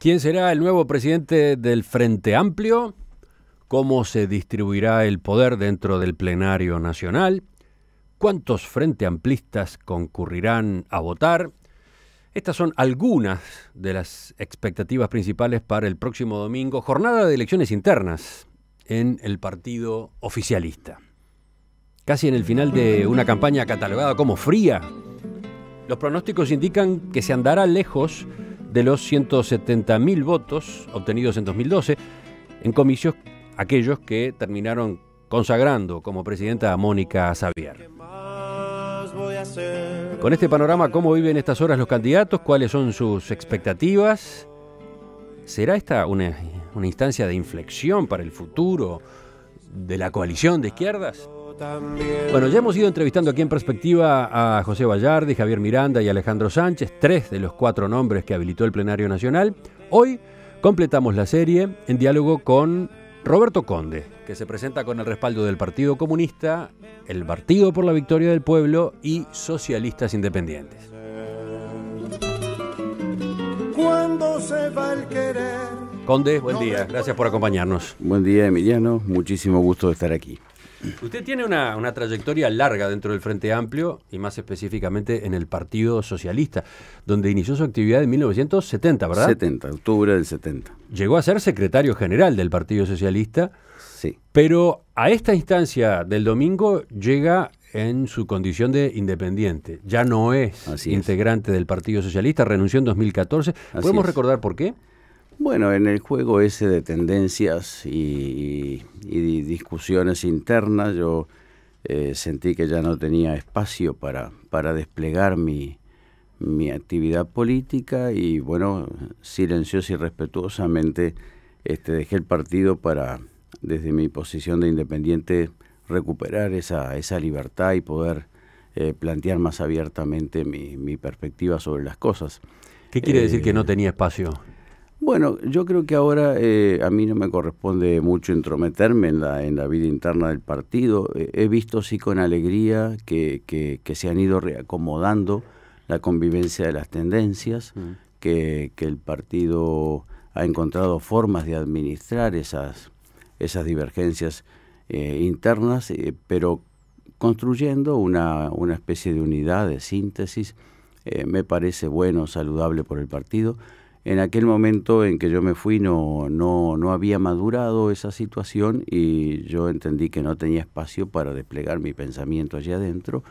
¿Quién será el nuevo presidente del Frente Amplio? ¿Cómo se distribuirá el poder dentro del plenario nacional? ¿Cuántos frente amplistas concurrirán a votar? Estas son algunas de las expectativas principales para el próximo domingo, jornada de elecciones internas en el partido oficialista. Casi en el final de una campaña catalogada como fría, los pronósticos indican que se andará lejos de los 170.000 votos obtenidos en 2012 en comicios, aquellos que terminaron consagrando como presidenta a Mónica Xavier. Con este panorama, ¿cómo viven estas horas los candidatos? ¿Cuáles son sus expectativas? ¿Será esta una instancia de inflexión para el futuro de la coalición de izquierdas? Bueno, ya hemos ido entrevistando aquí en Perspectiva a José Bayardi, Javier Miranda y Alejandro Sánchez, 3 de los 4 nombres que habilitó el plenario nacional. Hoy completamos la serie en diálogo con Roberto Conde, que se presenta con el respaldo del Partido Comunista, el Partido por la Victoria del Pueblo y Socialistas Independientes. Cuando se va el querer. Conde, buen día, gracias por acompañarnos. Buen día, Emiliano, muchísimo gusto de estar aquí. Usted tiene una trayectoria larga dentro del Frente Amplio y más específicamente en el Partido Socialista, donde inició su actividad en 1970, ¿verdad? 70, octubre del 70. Llegó a ser secretario general del Partido Socialista, sí. Pero a esta instancia del domingo llega en su condición de independiente. Ya no es integrante del Partido Socialista, renunció en 2014. ¿Podemos recordar por qué? Bueno, en el juego ese de tendencias y discusiones internas, yo sentí que ya no tenía espacio para desplegar mi actividad política y, bueno, silenciosa y respetuosamente dejé el partido para, desde mi posición de independiente, recuperar esa libertad y poder plantear más abiertamente mi perspectiva sobre las cosas. ¿Qué quiere decir que no tenía espacio? Bueno, yo creo que ahora a mí no me corresponde mucho intrometerme en la vida interna del partido. He visto sí con alegría que se han ido reacomodando la convivencia de las tendencias, que el partido ha encontrado formas de administrar esas divergencias internas, pero construyendo una especie de unidad, de síntesis, me parece bueno, saludable por el partido. En aquel momento en que yo me fui no había madurado esa situación y yo entendí que no tenía espacio para desplegar mi pensamiento allí adentro,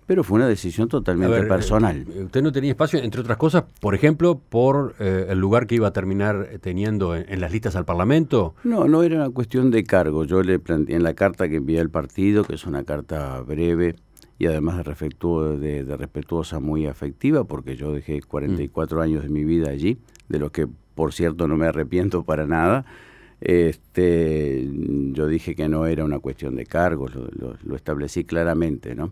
pero fue una decisión totalmente personal. Usted no tenía espacio, entre otras cosas, por ejemplo, por el lugar que iba a terminar teniendo en las listas al Parlamento. No era una cuestión de cargo. Yo le planteé en la carta que envié al partido, que es una carta breve, y además de respetuosa, muy afectiva, porque yo dejé 44 años de mi vida allí, de los que, por cierto, no me arrepiento para nada. Yo dije que no era una cuestión de cargos, lo establecí claramente, ¿no?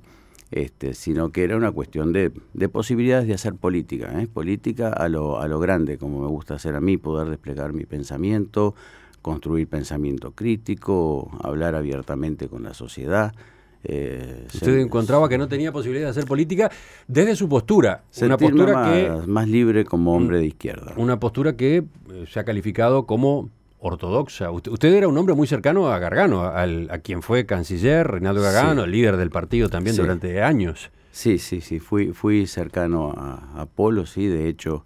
Sino que era una cuestión de posibilidades de hacer política, política a lo grande, como me gusta hacer a mí, poder desplegar mi pensamiento, construir pensamiento crítico, hablar abiertamente con la sociedad. Usted encontraba que no tenía posibilidad de hacer política desde su postura, una postura más libre como hombre de izquierda. Una postura que se ha calificado como ortodoxa. Usted era un hombre muy cercano a Gargano, a quien fue canciller, Reinaldo Gargano, el líder del partido también durante años. Sí, fui cercano a Polo, sí, de hecho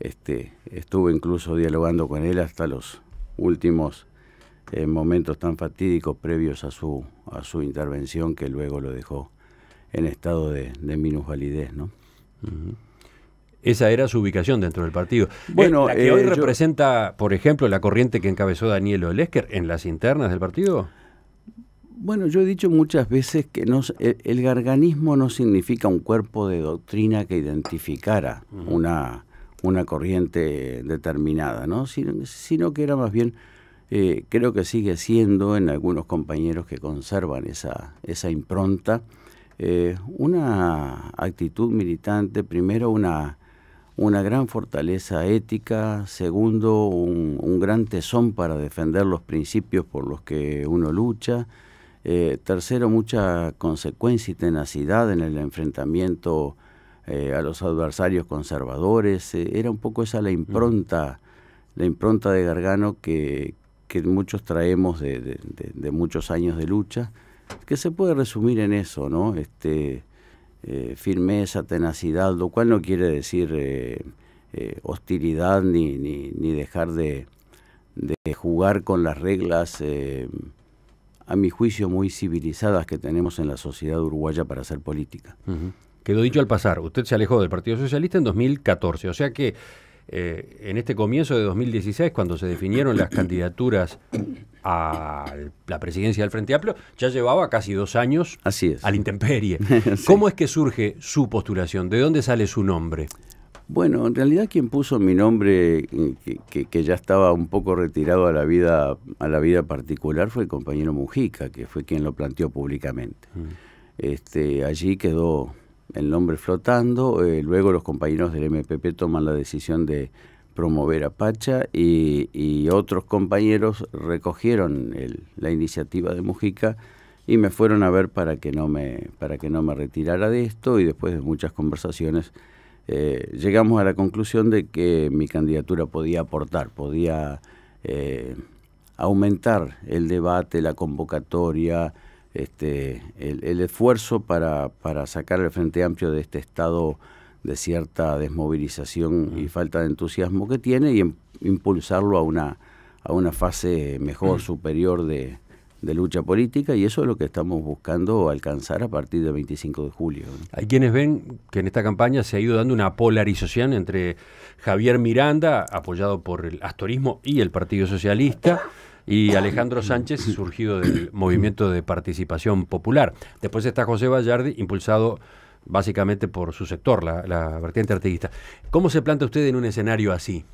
estuve incluso dialogando con él hasta los últimos momentos tan fatídicos previos a su intervención, que luego lo dejó en estado de minusvalidez, ¿no? Esa era su ubicación dentro del partido. Bueno, la que hoy representa, por ejemplo, la corriente que encabezó Daniel Olesker en las internas del partido. Bueno, yo he dicho muchas veces que el garganismo no significa un cuerpo de doctrina que identificara una corriente determinada, ¿no? Sino que era más bien, creo que sigue siendo en algunos compañeros que conservan esa impronta, una actitud militante, primero una gran fortaleza ética, segundo un gran tesón para defender los principios por los que uno lucha, tercero mucha consecuencia y tenacidad en el enfrentamiento a los adversarios conservadores. Era un poco esa la impronta impronta de Gargano que muchos traemos de muchos años de lucha, que se puede resumir en eso, ¿no? Firmeza, tenacidad, lo cual no quiere decir hostilidad ni dejar de jugar con las reglas, a mi juicio, muy civilizadas que tenemos en la sociedad uruguaya para hacer política. Quedó dicho al pasar, usted se alejó del Partido Socialista en 2014, o sea que en este comienzo de 2016, cuando se definieron las candidaturas a la presidencia del Frente Amplio, ya llevaba casi 2 años a la intemperie. Sí. ¿Cómo es que surge su postulación? ¿De dónde sale su nombre? Bueno, en realidad quien puso mi nombre, que ya estaba un poco retirado a la vida particular, fue el compañero Mujica, que fue quien lo planteó públicamente. Allí quedó el nombre flotando, luego los compañeros del MPP toman la decisión de promover a Pacha y otros compañeros recogieron la iniciativa de Mujica y me fueron a ver para que no me retirara de esto, y después de muchas conversaciones llegamos a la conclusión de que mi candidatura podía aportar, podía aumentar el debate, la convocatoria, el esfuerzo para sacar al Frente Amplio de este estado de cierta desmovilización y falta de entusiasmo que tiene, y impulsarlo a una fase mejor, superior de lucha política, y eso es lo que estamos buscando alcanzar a partir del 25 de julio. Hay quienes ven que en esta campaña se ha ido dando una polarización entre Javier Miranda, apoyado por el astorismo y el Partido Socialista, y Alejandro Sánchez, surgido del Movimiento de Participación Popular. Después está José Vallardi, impulsado básicamente por su sector, la vertiente artiguista. ¿Cómo se planta usted en un escenario así?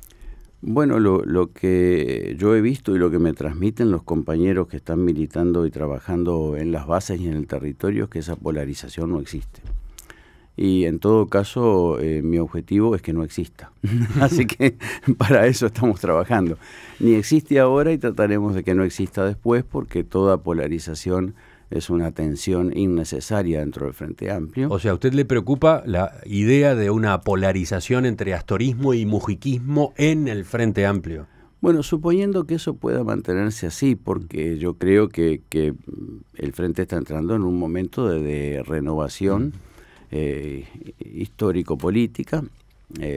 Bueno, lo que yo he visto y lo que me transmiten los compañeros que están militando y trabajando en las bases y en el territorio es que esa polarización no existe. Y en todo caso, mi objetivo es que no exista. Así que para eso estamos trabajando. Ni existe ahora y trataremos de que no exista después, porque toda polarización es una tensión innecesaria dentro del Frente Amplio. O sea, ¿a usted le preocupa la idea de una polarización entre astorismo y mujiquismo en el Frente Amplio? Bueno, suponiendo que eso pueda mantenerse así, porque yo creo que el Frente está entrando en un momento de renovación histórico-política,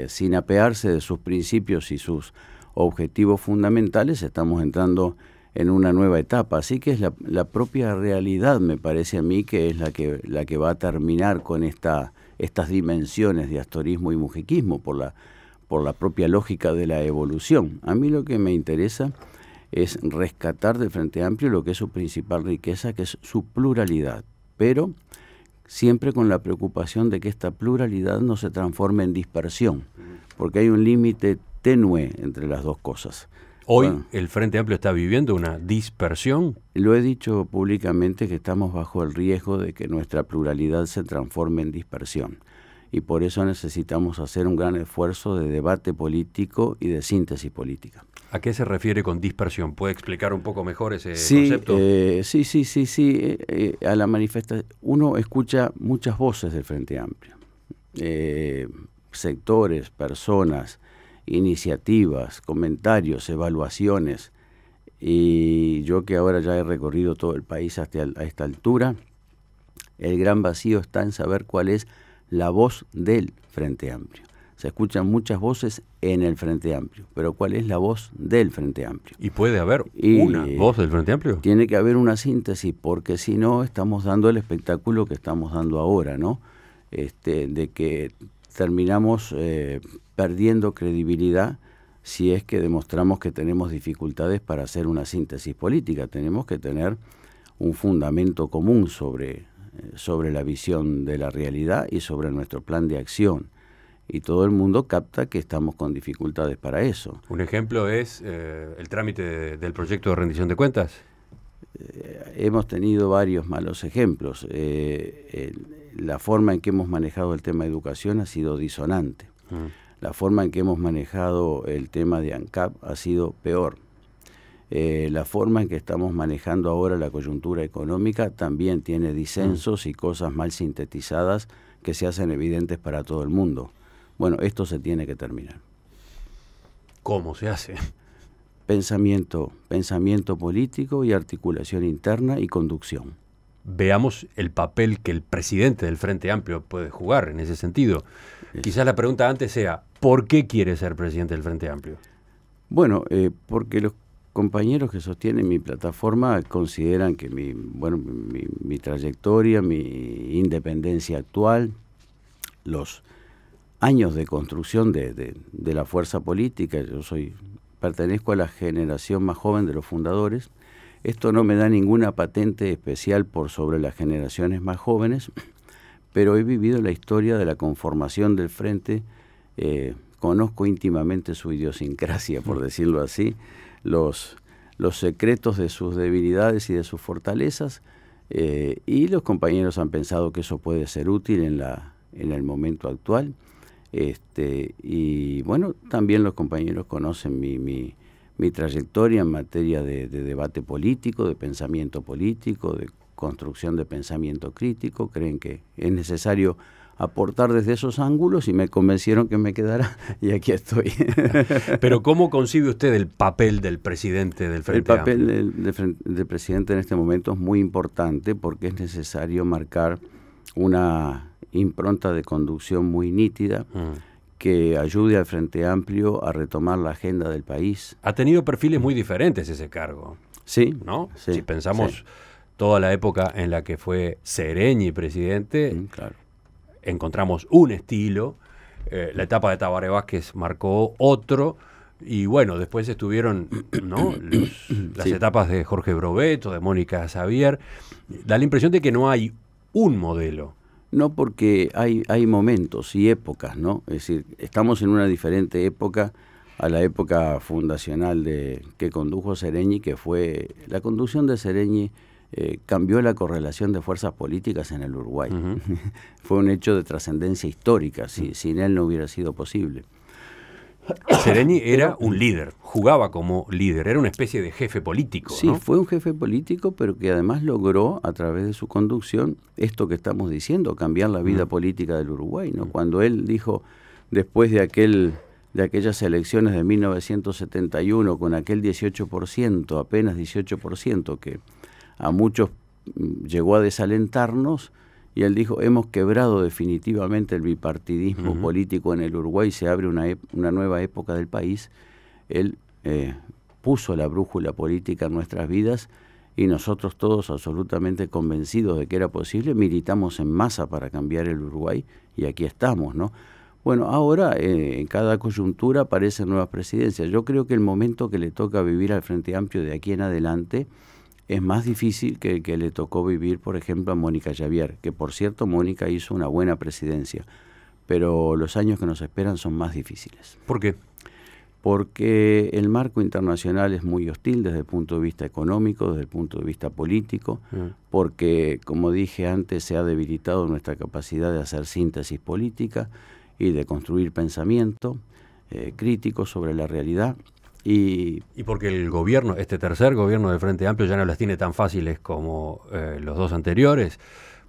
sin apearse de sus principios y sus objetivos fundamentales. Estamos entrando en una nueva etapa, así que es la propia realidad, me parece a mí, que es la que va a terminar con estas dimensiones de astorismo y mujiquismo por la propia lógica de la evolución. A mí lo que me interesa es rescatar del Frente Amplio lo que es su principal riqueza, que es su pluralidad, pero siempre con la preocupación de que esta pluralidad no se transforme en dispersión, porque hay un límite tenue entre las dos cosas. Hoy el Frente Amplio está viviendo una dispersión. Lo he dicho públicamente que estamos bajo el riesgo de que nuestra pluralidad se transforme en dispersión, y por eso necesitamos hacer un gran esfuerzo de debate político y de síntesis política. ¿A qué se refiere con dispersión? ¿Puede explicar un poco mejor ese concepto? Sí. A la manifestación, uno escucha muchas voces del Frente Amplio, sectores, personas, iniciativas, comentarios, evaluaciones, y yo que ahora ya he recorrido todo el país hasta a esta altura, el gran vacío está en saber cuál es la voz del Frente Amplio. Se escuchan muchas voces en el Frente Amplio, pero ¿cuál es la voz del Frente Amplio? ¿Y puede haber una voz del Frente Amplio? Tiene que haber una síntesis, porque si no estamos dando el espectáculo que estamos dando ahora, ¿no? De que terminamos perdiendo credibilidad si es que demostramos que tenemos dificultades para hacer una síntesis política. Tenemos que tener un fundamento común sobre la visión de la realidad y sobre nuestro plan de acción. Y todo el mundo capta que estamos con dificultades para eso. Un ejemplo es el trámite del proyecto de rendición de cuentas. Hemos tenido varios malos ejemplos. La forma en que hemos manejado el tema de educación ha sido disonante. La forma en que hemos manejado el tema de ANCAP ha sido peor. La forma en que estamos manejando ahora la coyuntura económica también tiene disensos y cosas mal sintetizadas que se hacen evidentes para todo el mundo. Bueno, esto se tiene que terminar. ¿Cómo se hace? Pensamiento político y articulación interna y conducción. Veamos el papel que el presidente del Frente Amplio puede jugar en ese sentido. Quizás la pregunta antes sea, ¿por qué quiere ser presidente del Frente Amplio? Bueno, porque los compañeros que sostienen mi plataforma consideran que mi trayectoria, mi independencia actual, los años de construcción de la fuerza política, pertenezco a la generación más joven de los fundadores. Esto no me da ninguna patente especial por sobre las generaciones más jóvenes, pero he vivido la historia de la conformación del Frente, conozco íntimamente su idiosincrasia, por decirlo así, los secretos de sus debilidades y de sus fortalezas, y los compañeros han pensado que eso puede ser útil en el momento actual. Y bueno, también los compañeros conocen mi trayectoria en materia de debate político, de pensamiento político, de construcción de pensamiento crítico. Creen que es necesario aportar desde esos ángulos y me convencieron que me quedara y aquí estoy. Pero ¿cómo concibe usted el papel del presidente del Frente Amplio? El papel del presidente en este momento es muy importante porque es necesario marcar una impronta de conducción muy nítida que ayude al Frente Amplio a retomar la agenda del país. Ha tenido perfiles muy diferentes ese cargo. Sí. ¿No? Sí, si pensamos sí. Toda la época en la que fue Sereñi presidente, Claro. encontramos un estilo. La etapa de Tabaré Vázquez marcó otro. Y bueno, después estuvieron, ¿no? las Sí. etapas de Jorge Brovetto, de Mónica Xavier. Da la impresión de que no hay un modelo. No, porque hay momentos y épocas, ¿no? Es decir, estamos en una diferente época a la época fundacional que condujo Sereñi, que fue la conducción de Sereñi. Cambió la correlación de fuerzas políticas en el Uruguay. Uh-huh. Fue un hecho de trascendencia histórica, sin él no hubiera sido posible. Sereñi era un líder, jugaba como líder, era una especie de jefe político, Sí, ¿no? fue un jefe político, pero que además logró, a través de su conducción, esto que estamos diciendo, cambiar la vida política del Uruguay, ¿no? Cuando él dijo, después de aquellas elecciones de 1971, con aquel 18%, apenas 18%, que a muchos llegó a desalentarnos, y él dijo, hemos quebrado definitivamente el bipartidismo político en el Uruguay, se abre una nueva época del país. Él puso la brújula política en nuestras vidas y nosotros todos absolutamente convencidos de que era posible, militamos en masa para cambiar el Uruguay y aquí estamos, ¿no? Bueno, ahora en cada coyuntura aparecen nuevas presidencias. Yo creo que el momento que le toca vivir al Frente Amplio de aquí en adelante es más difícil que el que le tocó vivir, por ejemplo, a Mónica Xavier, que por cierto Mónica hizo una buena presidencia, pero los años que nos esperan son más difíciles. ¿Por qué? Porque el marco internacional es muy hostil desde el punto de vista económico, desde el punto de vista político, porque, como dije antes, se ha debilitado nuestra capacidad de hacer síntesis política y de construir pensamiento crítico sobre la realidad. Y porque el gobierno, este tercer gobierno del Frente Amplio ya no las tiene tan fáciles como los dos anteriores,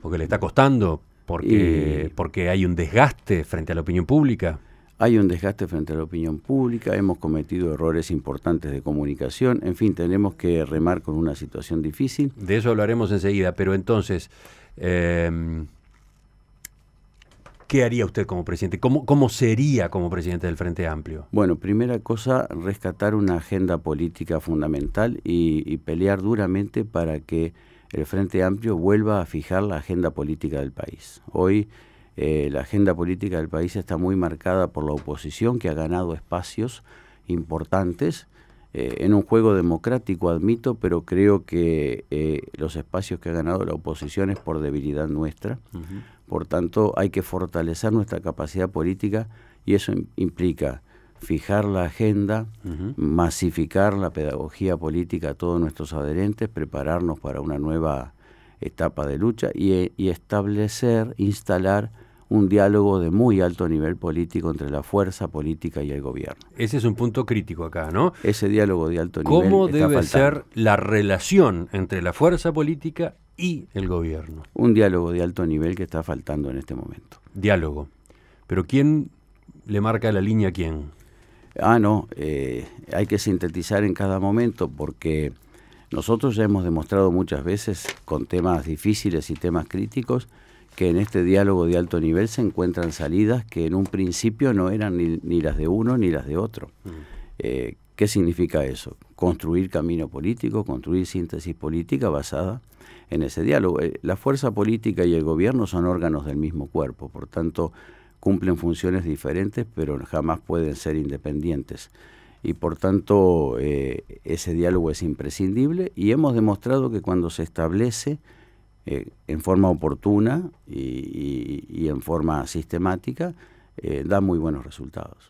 porque le está costando, porque hay un desgaste frente a la opinión pública. Hay un desgaste frente a la opinión pública, hemos cometido errores importantes de comunicación, en fin, tenemos que remar con una situación difícil. De eso hablaremos enseguida, pero entonces, ¿qué haría usted como presidente? ¿Cómo sería como presidente del Frente Amplio? Bueno, primera cosa, rescatar una agenda política fundamental y pelear duramente para que el Frente Amplio vuelva a fijar la agenda política del país. Hoy la agenda política del país está muy marcada por la oposición, que ha ganado espacios importantes en un juego democrático, admito, pero creo que los espacios que ha ganado la oposición es por debilidad nuestra. Por tanto, hay que fortalecer nuestra capacidad política y eso implica fijar la agenda, masificar la pedagogía política a todos nuestros adherentes, prepararnos para una nueva etapa de lucha y establecer, instalar un diálogo de muy alto nivel político entre la fuerza política y el gobierno. Ese es un punto crítico acá, ¿no? Ese diálogo de alto nivel ¿Cómo está debe faltando. ser la relación entre la fuerza política y el gobierno? Un diálogo de alto nivel que está faltando en este momento. Diálogo. Pero ¿quién le marca la línea a quién? No, hay que sintetizar en cada momento, porque nosotros ya hemos demostrado muchas veces con temas difíciles y temas críticos que en este diálogo de alto nivel se encuentran salidas que en un principio no eran ni las de uno ni las de otro. ¿Qué significa eso? Construir camino político, construir síntesis política basada en ese diálogo. La fuerza política y el gobierno son órganos del mismo cuerpo, por tanto cumplen funciones diferentes, pero jamás pueden ser independientes. Y por tanto ese diálogo es imprescindible, y hemos demostrado que cuando se establece en forma oportuna y en forma sistemática, da muy buenos resultados.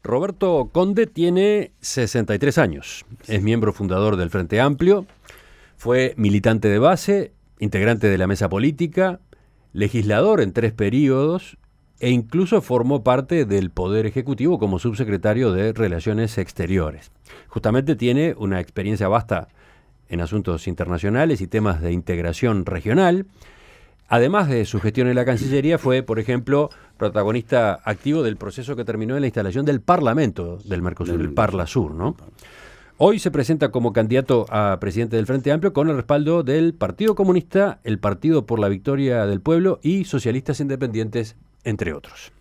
Roberto Conde tiene 63 años, es miembro fundador del Frente Amplio, fue militante de base, integrante de la mesa política, legislador en 3 períodos e incluso formó parte del Poder Ejecutivo como subsecretario de Relaciones Exteriores. Justamente tiene una experiencia vasta en asuntos internacionales y temas de integración regional. Además de su gestión en la Cancillería, fue, por ejemplo, protagonista activo del proceso que terminó en la instalación del Parlamento del Mercosur, el Parlasur, ¿no? Hoy se presenta como candidato a presidente del Frente Amplio con el respaldo del Partido Comunista, el Partido por la Victoria del Pueblo y Socialistas Independientes, entre otros.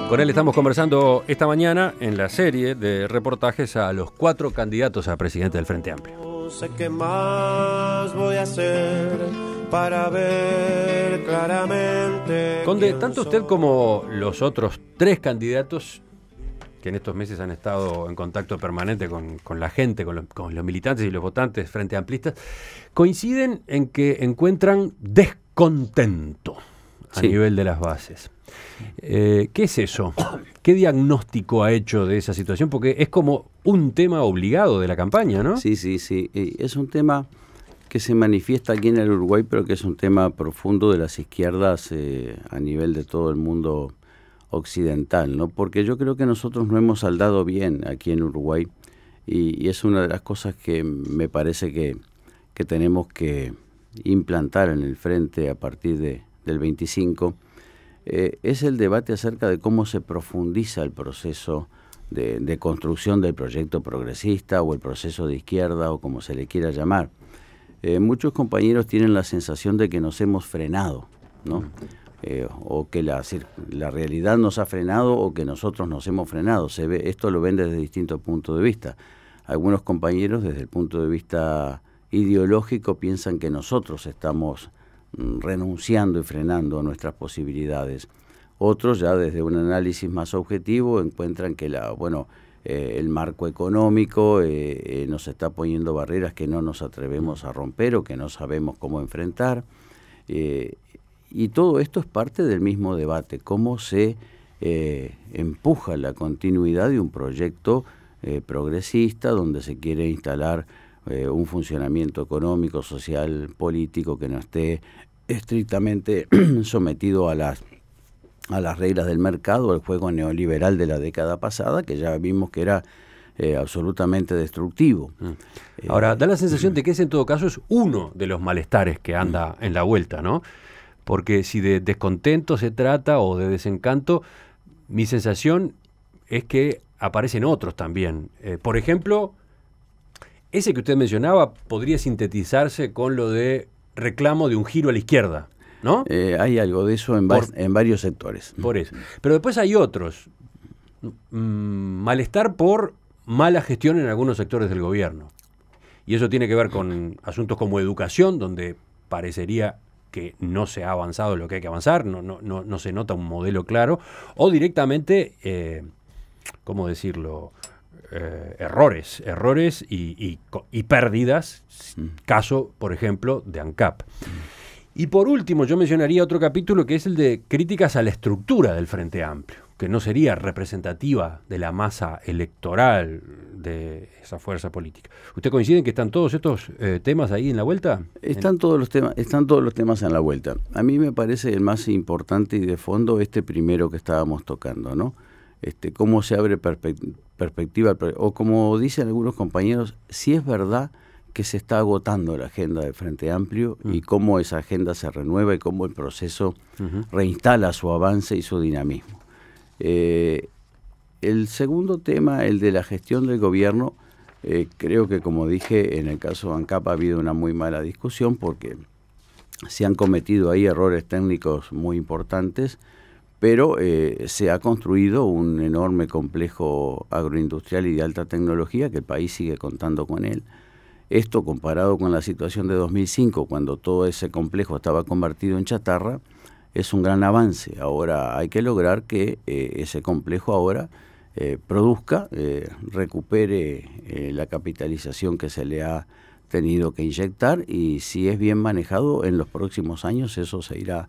Con él estamos conversando esta mañana en la serie de reportajes a los 4 candidatos a presidente del Frente Amplio. No sé qué más voy a hacer para ver claramente. Conde, tanto usted como los otros 3 candidatos que en estos meses han estado en contacto permanente con la gente, con los militantes y los votantes frente amplistas, coinciden en que encuentran descontento a nivel de las bases. ¿Qué es eso? ¿Qué diagnóstico ha hecho de esa situación? Porque es como un tema obligado de la campaña, ¿no? Sí. Es un tema que se manifiesta aquí en el Uruguay, pero que es un tema profundo de las izquierdas a nivel de todo el mundo occidental, ¿no? Porque yo creo que nosotros no hemos saldado bien aquí en Uruguay, y es una de las cosas que me parece que tenemos que implantar en el frente a partir del 25, es el debate acerca de cómo se profundiza el proceso de construcción del proyecto progresista o el proceso de izquierda o como se le quiera llamar. Muchos compañeros tienen la sensación de que nos hemos frenado, ¿no? O que la realidad nos ha frenado o que nosotros nos hemos frenado. Esto lo ven desde distintos puntos de vista. Algunos compañeros desde el punto de vista ideológico piensan que nosotros estamos renunciando y frenando nuestras posibilidades. Otros ya desde un análisis más objetivo encuentran que el marco económico nos está poniendo barreras que no nos atrevemos a romper o que no sabemos cómo enfrentar. Y todo esto es parte del mismo debate, cómo se empuja la continuidad de un proyecto progresista donde se quiere instalar un funcionamiento económico, social, político que no esté estrictamente sometido a las reglas del mercado, al juego neoliberal de la década pasada, que ya vimos que era absolutamente destructivo. Ahora, da la sensación de que ese en todo caso es uno de los malestares que anda en la vuelta, ¿no? Porque si de descontento se trata o de desencanto, mi sensación es que aparecen otros también. Por ejemplo, ese que usted mencionaba podría sintetizarse con lo de reclamo de un giro a la izquierda, ¿no? Hay algo de eso en varios sectores. Por eso. Pero después hay otros. Malestar por mala gestión en algunos sectores del gobierno. Y eso tiene que ver con asuntos como educación, donde parecería que no se ha avanzado lo que hay que avanzar, no se nota un modelo claro, o directamente, ¿cómo decirlo?, errores y pérdidas, caso, por ejemplo, de ANCAP. Y por último, yo mencionaría otro capítulo que es el de críticas a la estructura del Frente Amplio, que no sería representativa de la masa electoral de esa fuerza política. ¿Usted coincide en que están todos estos temas ahí en la vuelta? Están todos los temas en la vuelta. A mí me parece el más importante y de fondo primero que estábamos tocando, ¿no? Cómo se abre perspectiva, o como dicen algunos compañeros, si es verdad que se está agotando la agenda del Frente Amplio y cómo esa agenda se renueva y cómo el proceso reinstala su avance y su dinamismo. El segundo tema, el de la gestión del gobierno, creo que, como dije, en el caso de ANCAP ha habido una muy mala discusión porque se han cometido ahí errores técnicos muy importantes, pero se ha construido un enorme complejo agroindustrial y de alta tecnología que el país sigue contando con él. Esto, comparado con la situación de 2005, cuando todo ese complejo estaba convertido en chatarra, es un gran avance. Ahora hay que lograr que ese complejo ahora produzca, recupere la capitalización que se le ha tenido que inyectar, y si es bien manejado, en los próximos años eso se irá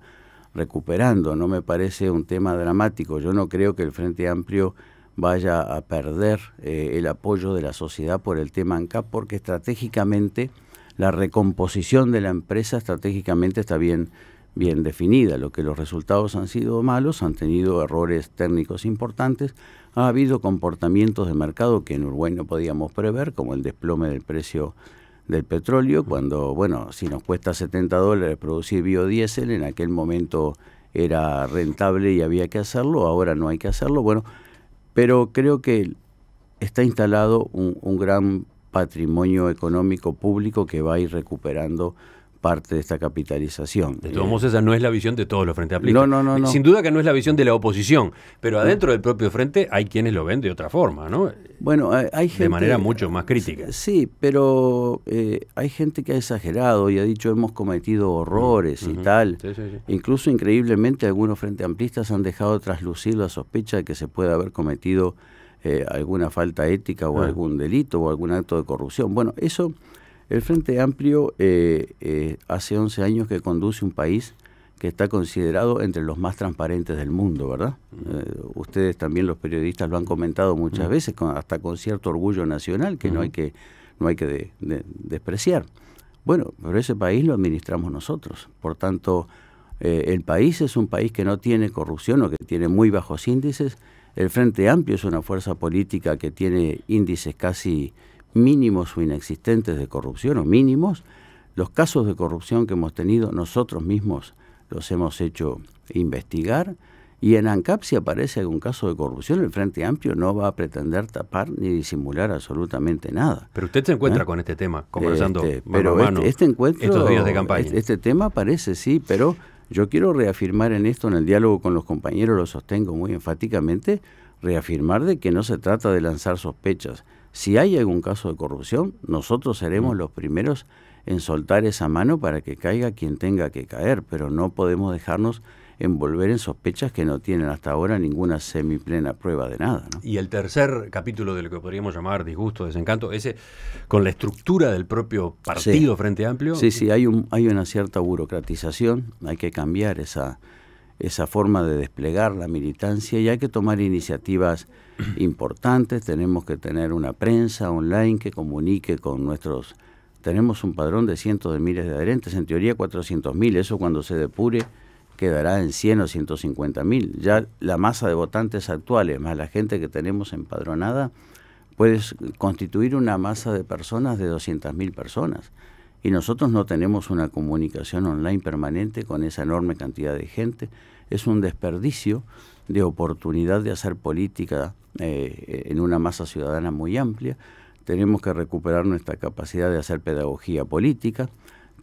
recuperando. No me parece un tema dramático. Yo no creo que el Frente Amplio vaya a perder el apoyo de la sociedad por el tema ANCAP, porque estratégicamente la recomposición de la empresa estratégicamente está bien definida. Lo que los resultados han sido malos, han tenido errores técnicos importantes, ha habido comportamientos de mercado que en Uruguay no podíamos prever, como el desplome del precio del petróleo, cuando, bueno, si nos cuesta $70 producir biodiesel, en aquel momento era rentable y había que hacerlo, ahora no hay que hacerlo, bueno, pero creo que está instalado un gran patrimonio económico público que va a ir recuperando parte de esta capitalización. De todos modos, esa no es la visión de todos los Frente Amplistas. No. Sin duda que no es la visión de la oposición, pero adentro del propio Frente hay quienes lo ven de otra forma, ¿no? Bueno, hay gente... De manera mucho más crítica. Sí, pero hay gente que ha exagerado y ha dicho hemos cometido horrores y tal. Sí. Incluso, increíblemente, algunos Frente Amplistas han dejado traslucir la sospecha de que se puede haber cometido alguna falta ética o algún delito o algún acto de corrupción. Bueno, eso... El Frente Amplio hace 11 años que conduce un país que está considerado entre los más transparentes del mundo, ¿verdad? Ustedes también, los periodistas, lo han comentado muchas veces, hasta con cierto orgullo nacional que no hay que despreciar. Bueno, pero ese país lo administramos nosotros. Por tanto, el país es un país que no tiene corrupción o que tiene muy bajos índices. El Frente Amplio es una fuerza política que tiene índices casi mínimos o inexistentes de corrupción, o mínimos. Los casos de corrupción que hemos tenido nosotros mismos los hemos hecho investigar, y en ANCAP, si aparece algún caso de corrupción, el Frente Amplio no va a pretender tapar ni disimular absolutamente nada. Pero usted se encuentra con este tema, conversando mano a mano, encuentro, estos días de campaña. Este tema parece, sí, pero yo quiero reafirmar en esto, en el diálogo con los compañeros, lo sostengo muy enfáticamente, reafirmar de que no se trata de lanzar sospechas. Si hay algún caso de corrupción, nosotros seremos los primeros en soltar esa mano para que caiga quien tenga que caer, pero no podemos dejarnos envolver en sospechas que no tienen hasta ahora ninguna semiplena prueba de nada, ¿no? Y el tercer capítulo de lo que podríamos llamar disgusto, desencanto, ese con la estructura del propio partido Frente Amplio. Sí, hay una cierta burocratización, hay que cambiar esa forma de desplegar la militancia y hay que tomar iniciativas importantes. Tenemos que tener una prensa online que comunique con nuestros... Tenemos un padrón de cientos de miles de adherentes, en teoría 400.000, eso cuando se depure quedará en 100 o 150.000. Ya la masa de votantes actuales, más la gente que tenemos empadronada, puede constituir una masa de personas de 200.000 personas. Y nosotros no tenemos una comunicación online permanente con esa enorme cantidad de gente. Es un desperdicio de oportunidad de hacer política en una masa ciudadana muy amplia. Tenemos que recuperar nuestra capacidad de hacer pedagogía política.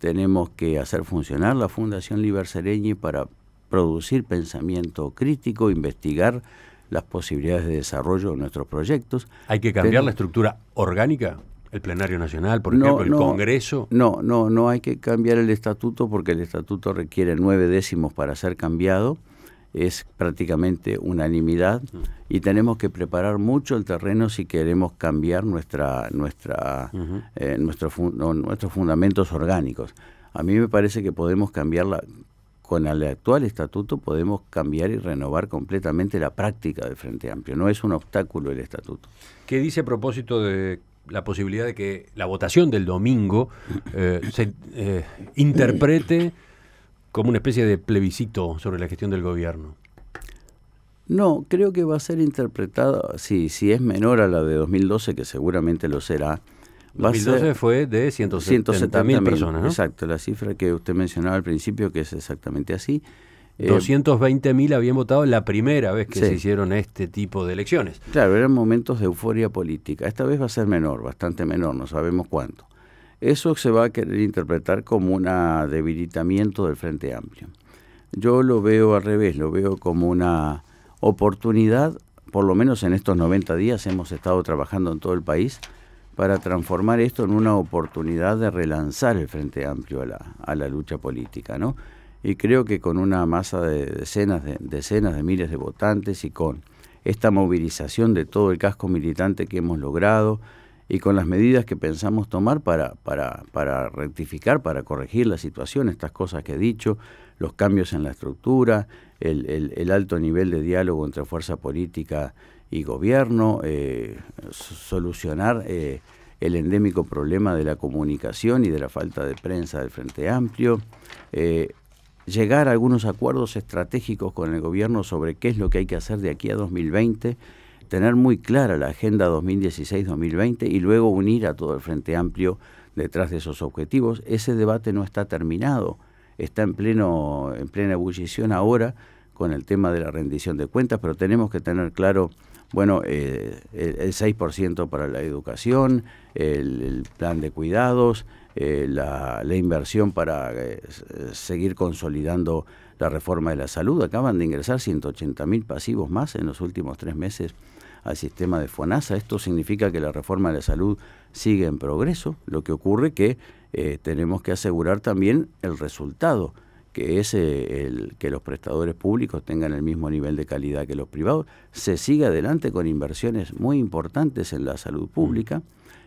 Tenemos que hacer funcionar la Fundación Liber Seregni para producir pensamiento crítico, investigar las posibilidades de desarrollo de nuestros proyectos. ¿Hay que cambiar la estructura orgánica? ¿El plenario nacional, por ejemplo, el Congreso? No hay que cambiar el estatuto porque el estatuto requiere 9 décimos para ser cambiado. Es prácticamente unanimidad y tenemos que preparar mucho el terreno si queremos cambiar nuestros fundamentos orgánicos. A mí me parece que podemos cambiarla, con el actual estatuto podemos cambiar y renovar completamente la práctica del Frente Amplio. No es un obstáculo el estatuto. ¿Qué dice a propósito de la posibilidad de que la votación del domingo se interprete como una especie de plebiscito sobre la gestión del gobierno? No, creo que va a ser interpretada, si es menor a la de 2012, que seguramente lo será. 2012 fue de 170.000 personas, ¿no? Exacto, la cifra que usted mencionaba al principio, que es exactamente así. 220.000 habían votado la primera vez que se hicieron este tipo de elecciones. Claro, eran momentos de euforia política. Esta vez va a ser menor, bastante menor, no sabemos cuánto. Eso se va a querer interpretar como un debilitamiento del Frente Amplio. Yo lo veo al revés, lo veo como una oportunidad, por lo menos en estos 90 días hemos estado trabajando en todo el país, para transformar esto en una oportunidad de relanzar el Frente Amplio a la lucha política, ¿no? Y creo que con una masa de decenas de miles de votantes y con esta movilización de todo el casco militante que hemos logrado y con las medidas que pensamos tomar para rectificar, para corregir la situación, estas cosas que he dicho, los cambios en la estructura, el alto nivel de diálogo entre fuerza política y gobierno, solucionar el endémico problema de la comunicación y de la falta de prensa del Frente Amplio, llegar a algunos acuerdos estratégicos con el gobierno sobre qué es lo que hay que hacer de aquí a 2020, tener muy clara la agenda 2016-2020 y luego unir a todo el Frente Amplio detrás de esos objetivos. Ese debate no está terminado, está en plena ebullición ahora con el tema de la rendición de cuentas, pero tenemos que tener claro, bueno, el 6% para la educación, el plan de cuidados, la inversión para seguir consolidando la reforma de la salud. Acaban de ingresar 180.000 pasivos más en los últimos 3 meses al sistema de FONASA. Esto significa que la reforma de la salud sigue en progreso. Lo que ocurre que tenemos que asegurar también el resultado, que es que los prestadores públicos tengan el mismo nivel de calidad que los privados. Se sigue adelante con inversiones muy importantes en la salud pública.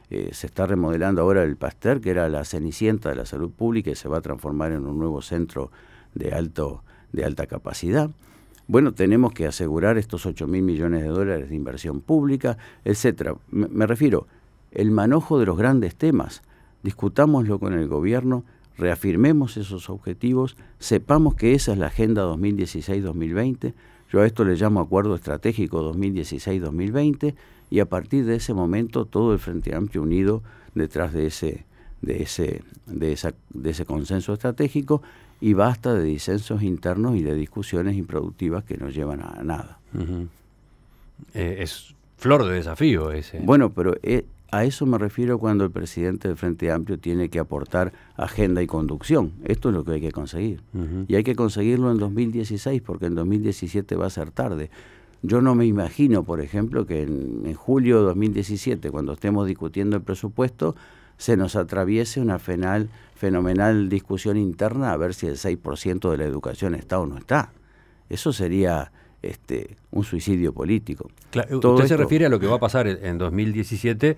Se está remodelando ahora el Pasteur, que era la cenicienta de la salud pública, y se va a transformar en un nuevo centro de alta capacidad. Bueno, tenemos que asegurar estos 8.000 millones de dólares de inversión pública, etcétera. Me refiero, el manojo de los grandes temas, discutámoslo con el gobierno, reafirmemos esos objetivos, sepamos que esa es la agenda 2016-2020, yo a esto le llamo acuerdo estratégico 2016-2020, y a partir de ese momento todo el Frente Amplio unido detrás de ese consenso estratégico, y basta de disensos internos y de discusiones improductivas que no llevan a nada. Uh-huh. Es flor de desafío ese. Bueno, pero a eso me refiero cuando el presidente del Frente Amplio tiene que aportar agenda y conducción. Esto es lo que hay que conseguir. Uh-huh. Y hay que conseguirlo en 2016, porque en 2017 va a ser tarde. Yo no me imagino, por ejemplo, que en julio de 2017, cuando estemos discutiendo el presupuesto, se nos atraviese una fenomenal discusión interna a ver si el 6% de la educación está o no está. Eso sería un suicidio político. Claro, usted se refiere a lo que va a pasar en 2017,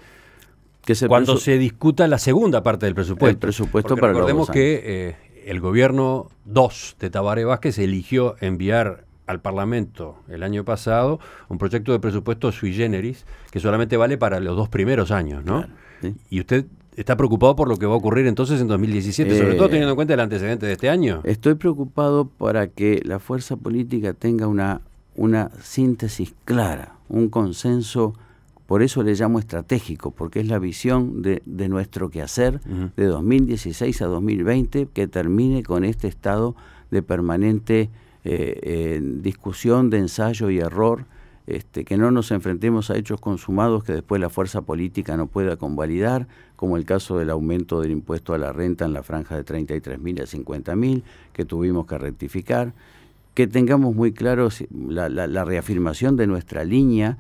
que cuando se discuta la segunda parte del presupuesto. El presupuesto porque para los 2 recordemos años. Que el gobierno 2 de Tabaré Vázquez eligió enviar al Parlamento el año pasado un proyecto de presupuesto sui generis que solamente vale para los 2 primeros años, ¿no? Claro, ¿sí? Y usted ¿está preocupado por lo que va a ocurrir entonces en 2017, sobre todo teniendo en cuenta el antecedente de este año? Estoy preocupado para que la fuerza política tenga una síntesis clara, un consenso, por eso le llamo estratégico, porque es la visión de nuestro quehacer de 2016 a 2020, que termine con este estado de permanente discusión, de ensayo y error, que no nos enfrentemos a hechos consumados que después la fuerza política no pueda convalidar, como el caso del aumento del impuesto a la renta en la franja de 33.000 a 50.000, que tuvimos que rectificar, que tengamos muy claro la reafirmación de nuestra línea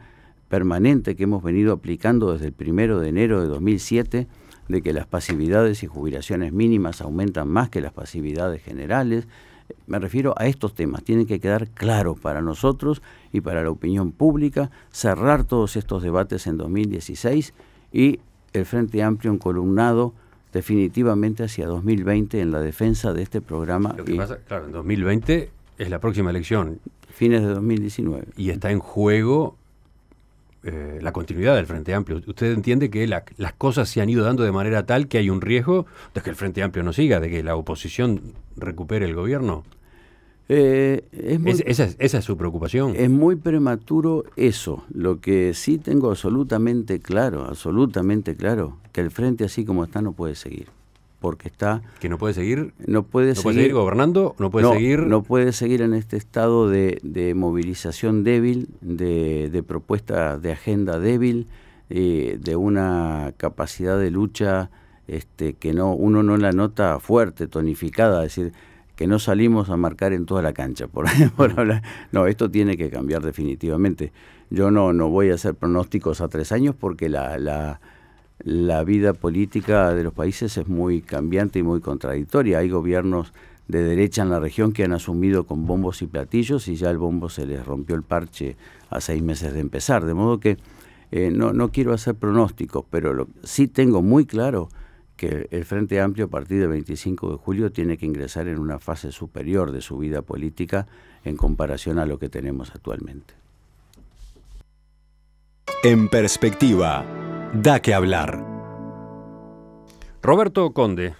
permanente que hemos venido aplicando desde el 1 de enero de 2007, de que las pasividades y jubilaciones mínimas aumentan más que las pasividades generales. Me refiero a estos temas, tienen que quedar claros para nosotros y para la opinión pública, cerrar todos estos debates en 2016 y el Frente Amplio encolumnado definitivamente hacia 2020 en la defensa de este programa. Lo que pasa, claro, en 2020 es la próxima elección. Fines de 2019. Y está en juego la continuidad del Frente Amplio. ¿Usted entiende que las cosas se han ido dando de manera tal que hay un riesgo de que el Frente Amplio no siga, de que la oposición recupere el gobierno? Esa es su preocupación. Es muy prematuro eso. Lo que sí tengo absolutamente claro, que el frente así como está no puede seguir. Porque está... ¿Que no puede seguir? No puede seguir gobernando, no puede seguir en este estado de movilización débil, de propuesta de agenda débil, de una capacidad de lucha que uno no la nota fuerte, tonificada, es decir, que no salimos a marcar en toda la cancha, por hablar. No, esto tiene que cambiar definitivamente. Yo no voy a hacer pronósticos a 3 años porque la vida política de los países es muy cambiante y muy contradictoria. Hay gobiernos de derecha en la región que han asumido con bombos y platillos y ya el bombo se les rompió el parche a 6 meses de empezar. De modo que no quiero hacer pronósticos, pero sí tengo muy claro que el Frente Amplio a partir del 25 de julio tiene que ingresar en una fase superior de su vida política en comparación a lo que tenemos actualmente. En perspectiva, da que hablar. Roberto Conde,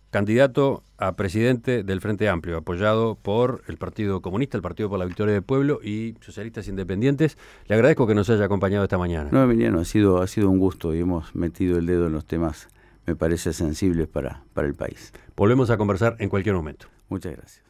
candidato a presidente del Frente Amplio, apoyado por el Partido Comunista, el Partido por la Victoria del Pueblo y Socialistas Independientes. Le agradezco que nos haya acompañado esta mañana. No, Emiliano, ha sido un gusto y hemos metido el dedo en los temas, me parece, sensibles para el país. Volvemos a conversar en cualquier momento. Muchas gracias.